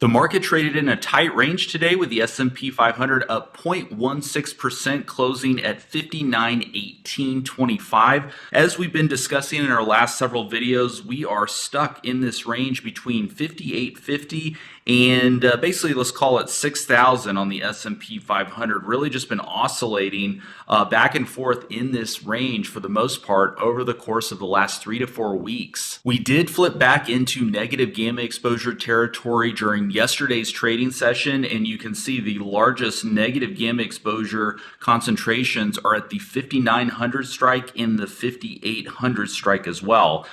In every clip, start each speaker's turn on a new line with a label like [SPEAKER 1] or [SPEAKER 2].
[SPEAKER 1] The market traded in a tight range today with the S&P 500 up 0.16%, closing at 5918.25. As we've been discussing in our last several videos, we are stuck in this range between 5850 and basically let's call it 6,000 on the S&P 500. Really just been oscillating back and forth in this range for the most part over the course of the last 3 to 4 weeks. We did flip back into negative gamma exposure territory during yesterday's trading session, and you can see the largest negative gamma exposure concentrations are at the 5900 strike and the 5800 strike as well.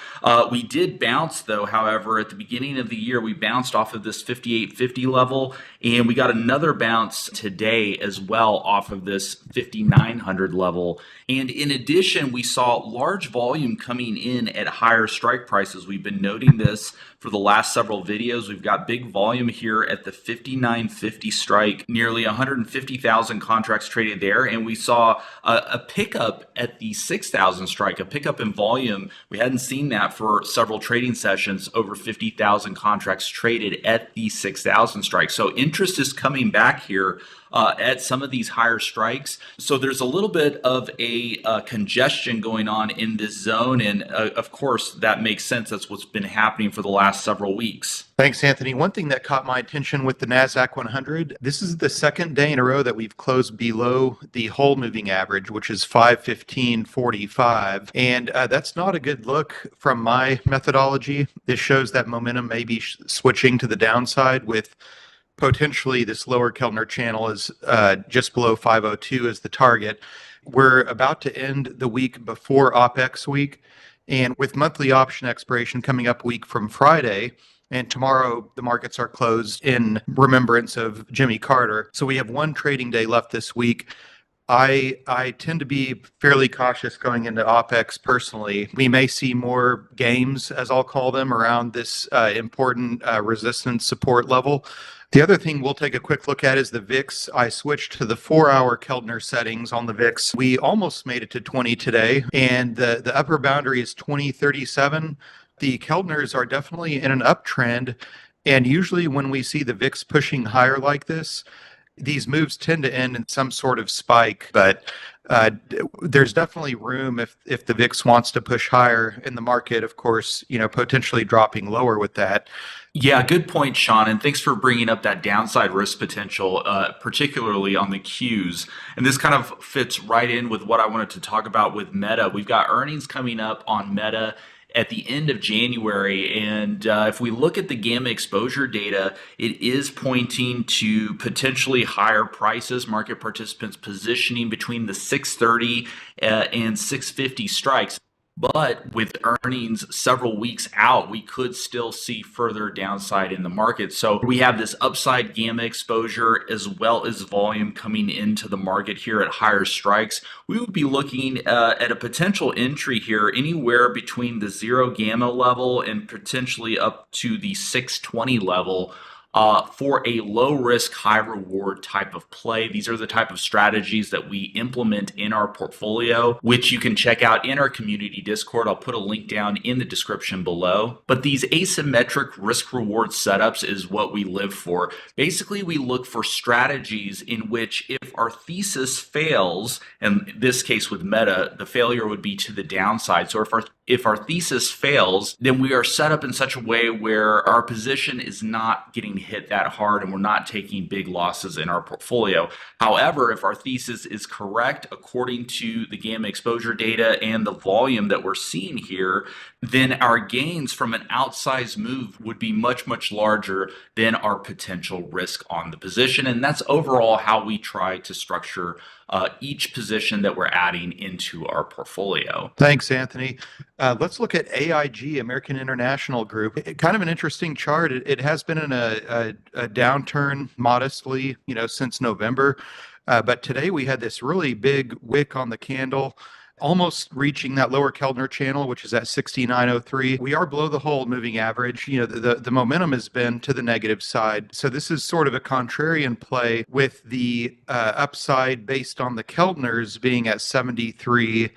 [SPEAKER 1] We did bounce though, however, at the beginning of the year, we bounced off of this 5850 level, and we got another bounce today as well off of this 5900 level. And in addition, we saw large volume coming in at higher strike prices. We've been noting this for the last several videos. We've got big volume here at the 5950 strike, nearly 150,000 contracts traded there. And we saw a pickup at the 6,000 strike, a pickup in volume. We hadn't seen that for several trading sessions, over 50,000 contracts traded at the 6,000 strike. So interest is coming back here at some of these higher strikes. So there's a little bit of a congestion going on in this zone. And of course, that makes sense. That's what's been happening for the last several weeks.
[SPEAKER 2] Thanks, Anthony. One thing that caught my attention with the NASDAQ 100, this is the second day in a row that we've closed below the whole moving average, which is 515.45. And that's not a good look from my methodology. This shows that momentum may be switching to the downside with potentially this lower Keltner channel is just below 502 as the target. We're about to end the week before OPEX week, and with monthly option expiration coming up a week from Friday, and tomorrow the markets are closed in remembrance of Jimmy Carter. So we have one trading day left this week. I tend to be fairly cautious going into OPEX personally. We may see more games, as I'll call them, around this important resistance support level. The other thing we'll take a quick look at is the VIX. I switched to the 4-hour Keltner settings on the VIX. We almost made it to 20 today, and the upper boundary is 2037. The Keltners are definitely in an uptrend, and usually when we see the VIX pushing higher like this, these moves tend to end in some sort of spike, but there's definitely room if the VIX wants to push higher in the market, of course, potentially dropping lower with that.
[SPEAKER 1] Yeah, good point, Sean. And thanks for bringing up that downside risk potential, particularly on the Qs. And this kind of fits right in with what I wanted to talk about with Meta. We've got earnings coming up on Meta at the end of January. And if we look at the gamma exposure data, it is pointing to potentially higher prices, market participants positioning between the 630 and 650 strikes. But with earnings several weeks out, we could still see further downside in the market. So we have this upside gamma exposure as well as volume coming into the market here at higher strikes. We would be looking at a potential entry here anywhere between the 0 gamma level and potentially up to the 620 level. For a low risk, high reward type of play. These are the type of strategies that we implement in our portfolio, which you can check out in our community Discord. I'll put a link down in the description below. But these asymmetric risk reward setups is what we live for. Basically, we look for strategies in which if our thesis fails, and in this case with Meta, the failure would be to the downside. So if our thesis fails, then we are set up in such a way where our position is not getting hit that hard and we're not taking big losses in our portfolio. However, if our thesis is correct according to the gamma exposure data and the volume that we're seeing here, then our gains from an outsized move would be much, much larger than our potential risk on the position. And that's overall how we try to structure each position that we're adding into our portfolio.
[SPEAKER 2] Thanks, Anthony. Let's look at AIG, American International Group. Kind of an interesting chart. It has been in a downturn modestly, since November. But today we had this really big wick on the candle, almost reaching that lower Keltner channel, which is at 69.03. We are below the whole moving average. The momentum has been to the negative side. So this is sort of a contrarian play with the upside based on the Keltners being at 73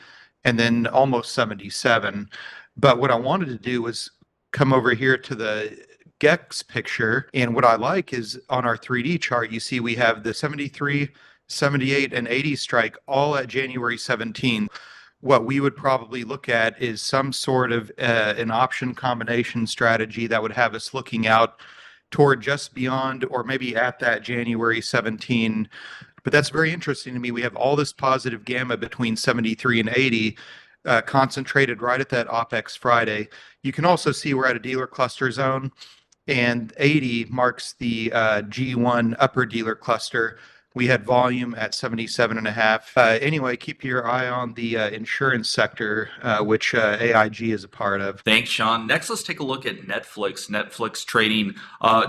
[SPEAKER 2] and then almost 77. But what I wanted to do was come over here to the GEX picture. And what I like is on our 3D chart, you see we have the 73, 78, and 80 strike all at January 17th. What we would probably look at is some sort of an option combination strategy that would have us looking out toward just beyond or maybe at that January 17. But that's very interesting to me. We have all this positive gamma between 73 and 80 concentrated right at that OPEX Friday. You can also see we're at a dealer cluster zone, and 80 marks the G1 upper dealer cluster. We had volume at 77.5. Anyway, keep your eye on the insurance sector, which AIG is a part of.
[SPEAKER 1] Thanks, Sean. Next, let's take a look at Netflix. Netflix trading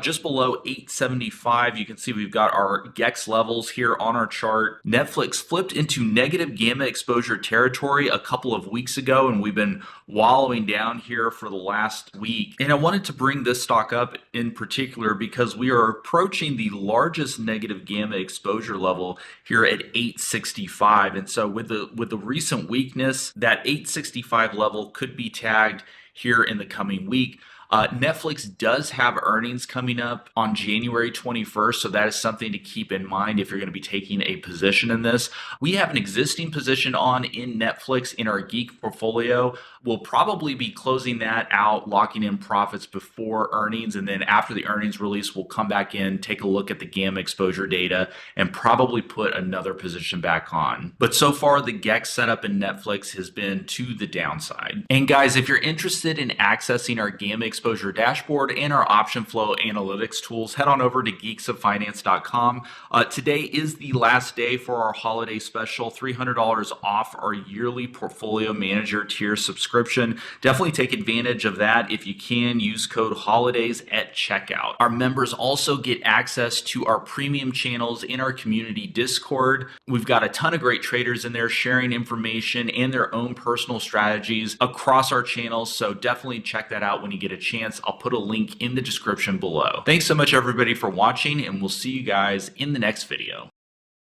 [SPEAKER 1] just below 875. You can see we've got our GEX levels here on our chart. Netflix flipped into negative gamma exposure territory a couple of weeks ago, and we've been wallowing down here for the last week. And I wanted to bring this stock up in particular because we are approaching the largest negative gamma exposure level here at 865. And so with the recent weakness, that 865 level could be tagged here in the coming week. Netflix does have earnings coming up on January 21st, so that is something to keep in mind if you're going to be taking a position in this. We have an existing position on in Netflix in our Geek portfolio. We'll probably be closing that out, locking in profits before earnings, and then after the earnings release, we'll come back in, take a look at the gamma exposure data, and probably put another position back on. But so far, the GEX setup in Netflix has been to the downside. And guys, if you're interested in accessing our gamma exposure dashboard and our option flow analytics tools, head on over to geeksoffinance.com. Today is the last day for our holiday special, $300 off our yearly portfolio manager tier subscription. Definitely take advantage of that if you can. Use code HOLIDAYS at checkout. Our members also get access to our premium channels in our community Discord. We've got a ton of great traders in there sharing information and their own personal strategies across our channels, so definitely check that out when you get a chance. I'll put a link in the description below. Thanks so much everybody for watching, and we'll see you guys in the next video.